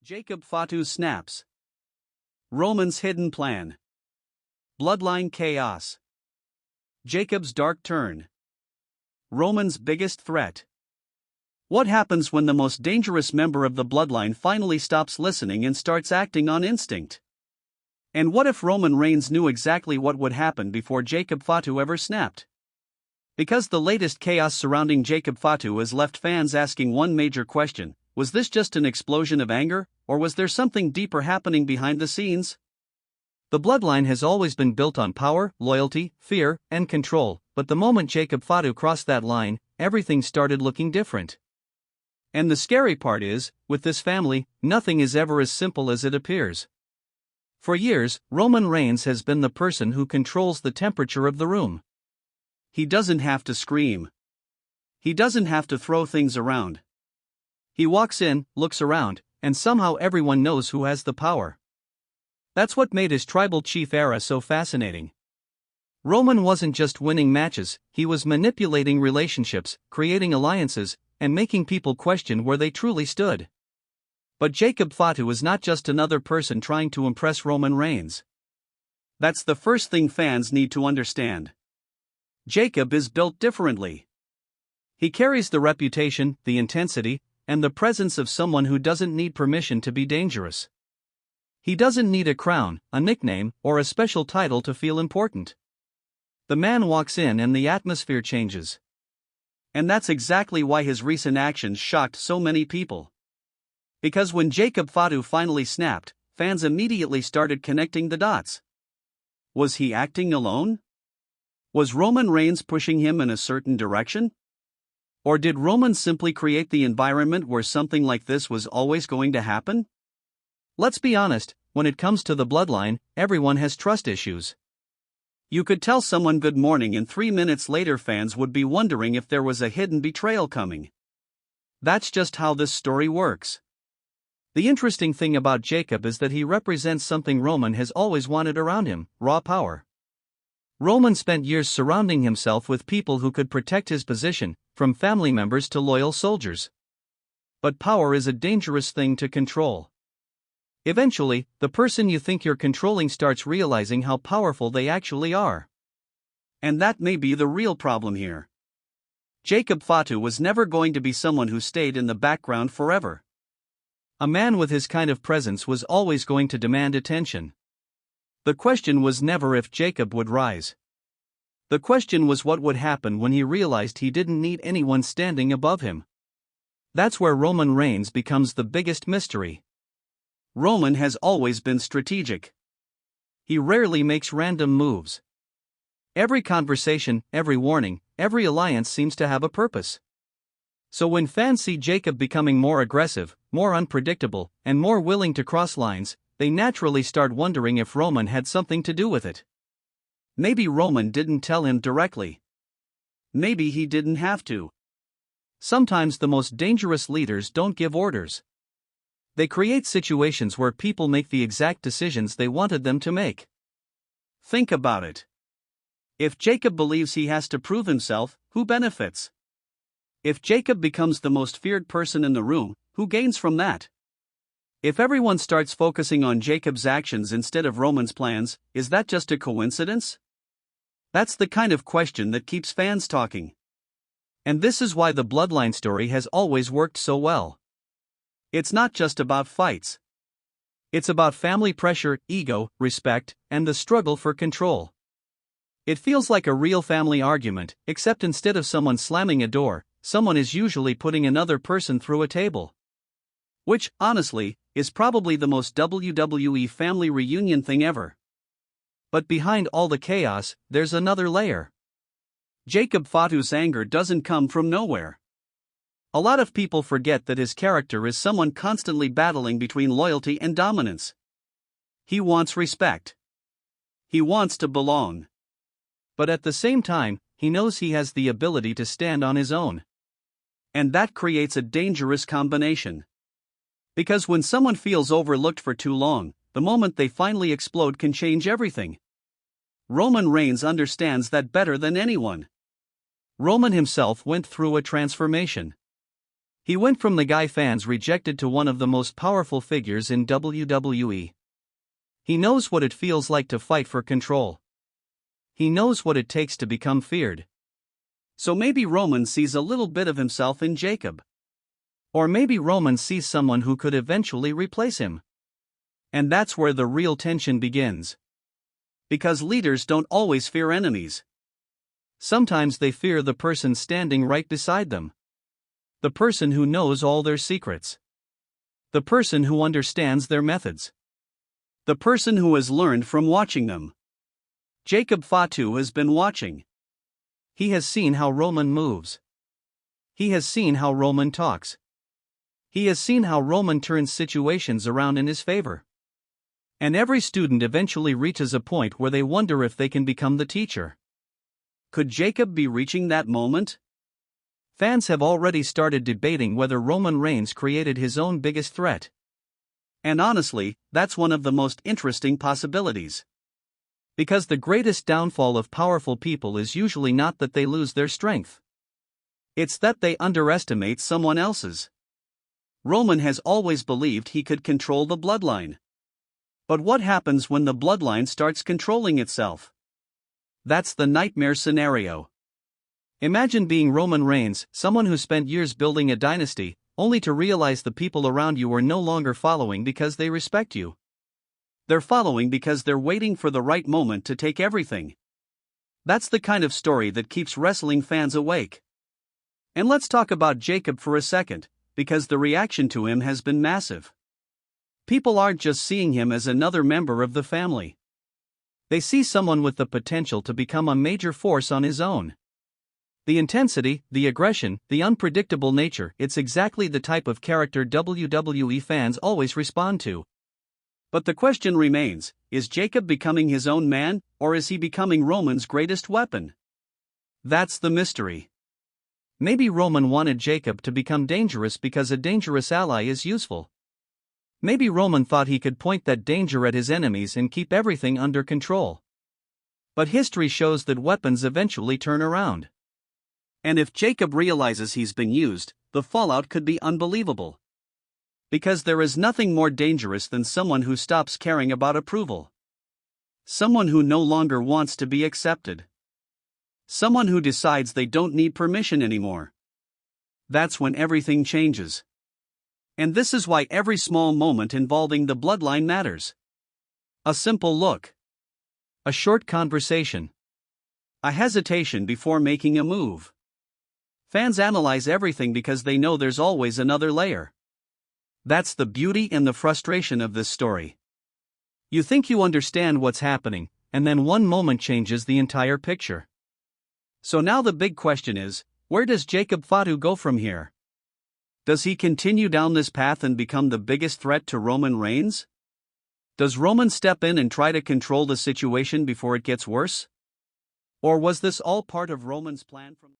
Jacob Fatu snaps. Roman's hidden plan. Bloodline chaos. Jacob's dark turn. Roman's biggest threat. What happens when the most dangerous member of the bloodline finally stops listening and starts acting on instinct? And what if Roman Reigns knew exactly what would happen before Jacob Fatu ever snapped? Because the latest chaos surrounding Jacob Fatu has left fans asking one major question: was this just an explosion of anger, or was there something deeper happening behind the scenes? The bloodline has always been built on power, loyalty, fear, and control, but the moment Jacob Fatu crossed that line, everything started looking different. And the scary part is, with this family, nothing is ever as simple as it appears. For years, Roman Reigns has been the person who controls the temperature of the room. He doesn't have to scream. He doesn't have to throw things around. He walks in, looks around, and somehow everyone knows who has the power. That's what made his tribal chief era so fascinating. Roman wasn't just winning matches, he was manipulating relationships, creating alliances, and making people question where they truly stood. But Jacob Fatu is not just another person trying to impress Roman Reigns. That's the first thing fans need to understand. Jacob is built differently. He carries the reputation, the intensity, and the presence of someone who doesn't need permission to be dangerous. He doesn't need a crown, a nickname, or a special title to feel important. The man walks in and the atmosphere changes. And that's exactly why his recent actions shocked so many people. Because when Jacob Fatu finally snapped, fans immediately started connecting the dots. Was he acting alone? Was Roman Reigns pushing him in a certain direction? Or did Roman simply create the environment where something like this was always going to happen? Let's be honest, when it comes to the bloodline, everyone has trust issues. You could tell someone good morning and 3 minutes later fans would be wondering if there was a hidden betrayal coming. That's just how this story works. The interesting thing about Jacob is that he represents something Roman has always wanted around him: raw power. Roman spent years surrounding himself with people who could protect his position, from family members to loyal soldiers. But power is a dangerous thing to control. Eventually, the person you think you're controlling starts realizing how powerful they actually are. And that may be the real problem here. Jacob Fatu was never going to be someone who stayed in the background forever. A man with his kind of presence was always going to demand attention. The question was never if Jacob would rise. The question was what would happen when he realized he didn't need anyone standing above him. That's where Roman Reigns becomes the biggest mystery. Roman has always been strategic. He rarely makes random moves. Every conversation, every warning, every alliance seems to have a purpose. So when fans see Jacob becoming more aggressive, more unpredictable, and more willing to cross lines, they naturally start wondering if Roman had something to do with it. Maybe Roman didn't tell him directly. Maybe he didn't have to. Sometimes the most dangerous leaders don't give orders. They create situations where people make the exact decisions they wanted them to make. Think about it. If Jacob believes he has to prove himself, who benefits? If Jacob becomes the most feared person in the room, who gains from that? If everyone starts focusing on Jacob's actions instead of Roman's plans, is that just a coincidence? That's the kind of question that keeps fans talking. And this is why the bloodline story has always worked so well. It's not just about fights. It's about family pressure, ego, respect, and the struggle for control. It feels like a real family argument, except instead of someone slamming a door, someone is usually putting another person through a table. Which, honestly, is probably the most WWE family reunion thing ever. But behind all the chaos, there's another layer. Jacob Fatu's anger doesn't come from nowhere. A lot of people forget that his character is someone constantly battling between loyalty and dominance. He wants respect. He wants to belong. But at the same time, he knows he has the ability to stand on his own. And that creates a dangerous combination. Because when someone feels overlooked for too long, the moment they finally explode can change everything. Roman Reigns understands that better than anyone. Roman himself went through a transformation. He went from the guy fans rejected to one of the most powerful figures in WWE. He knows what it feels like to fight for control. He knows what it takes to become feared. So maybe Roman sees a little bit of himself in Jacob. Or maybe Roman sees someone who could eventually replace him. And that's where the real tension begins. Because leaders don't always fear enemies. Sometimes they fear the person standing right beside them. The person who knows all their secrets. The person who understands their methods. The person who has learned from watching them. Jacob Fatu has been watching. He has seen how Roman moves. He has seen how Roman talks. He has seen how Roman turns situations around in his favor. And every student eventually reaches a point where they wonder if they can become the teacher. Could Jacob be reaching that moment? Fans have already started debating whether Roman Reigns created his own biggest threat. And honestly, that's one of the most interesting possibilities. Because the greatest downfall of powerful people is usually not that they lose their strength. It's that they underestimate someone else's. Roman has always believed he could control the bloodline. But what happens when the bloodline starts controlling itself? That's the nightmare scenario. Imagine being Roman Reigns, someone who spent years building a dynasty, only to realize the people around you are no longer following because they respect you. They're following because they're waiting for the right moment to take everything. That's the kind of story that keeps wrestling fans awake. And let's talk about Jacob for a second, because the reaction to him has been massive. People aren't just seeing him as another member of the family. They see someone with the potential to become a major force on his own. The intensity, the aggression, the unpredictable nature, it's exactly the type of character WWE fans always respond to. But the question remains, is Jacob becoming his own man, or is he becoming Roman's greatest weapon? That's the mystery. Maybe Roman wanted Jacob to become dangerous because a dangerous ally is useful. Maybe Roman thought he could point that danger at his enemies and keep everything under control. But history shows that weapons eventually turn around. And if Jacob realizes he's been used, the fallout could be unbelievable. Because there is nothing more dangerous than someone who stops caring about approval. Someone who no longer wants to be accepted. Someone who decides they don't need permission anymore. That's when everything changes. And this is why every small moment involving the bloodline matters. A simple look. A short conversation. A hesitation before making a move. Fans analyze everything because they know there's always another layer. That's the beauty and the frustration of this story. You think you understand what's happening, and then one moment changes the entire picture. So now the big question is, where does Jacob Fatu go from here? Does he continue down this path and become the biggest threat to Roman Reigns? Does Roman step in and try to control the situation before it gets worse? Or was this all part of Roman's plan from